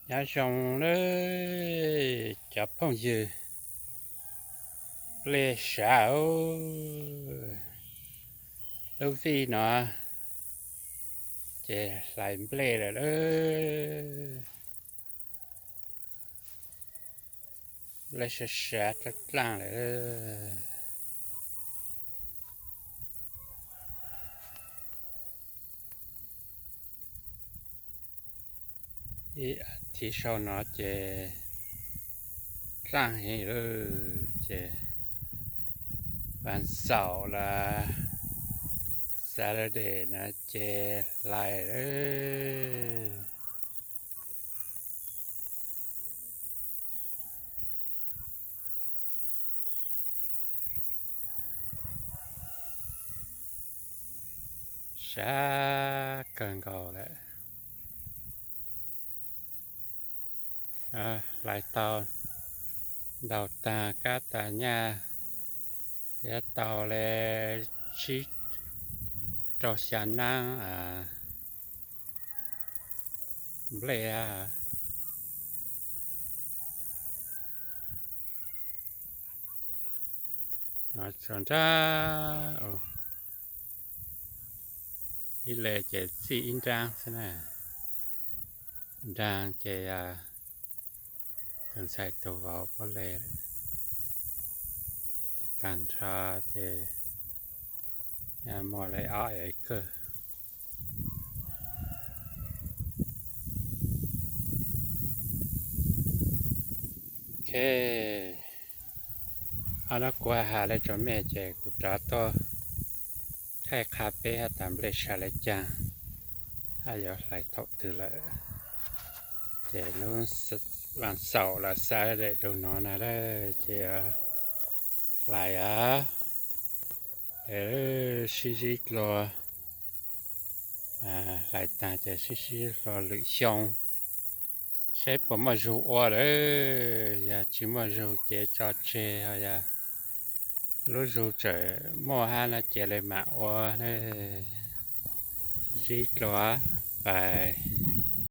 nhà chồng đấy chập phong dư lê xảo đâu vì nó chè lại lê rồi đó lê xả xả rất lăng rồi đó thì sau nó chè răng hay rồi chèวันเสาร์ละ Saturday นะเจไลชากันก็แล้วหลายตอนดาวตากาตาญาเยตอแลชิจอชานังเบลาnó chọn raอีเลเจสีอินจางซะนะจางเจต้องใส่ตัวเว้าพอแลตันทราเจมอเลยอ้อยเกอโอเคเอาละกว่าหาแล้วจนแม่เจกูจอต่อแท้คาเฟ่ตามเลชาเลยจังให้ยอดไหลทบถือละเจนู้นวันเสาร์ละซาได้ดูนอนนะได้เจไหลชิกรอไหลตาเจชิกรอหรือชงใช้ผมมาจูอ้ออย่าจิมาจูเจจอเจอย่ารู้จูเจมอหานะเจเลยมาอ้อชิกรอไป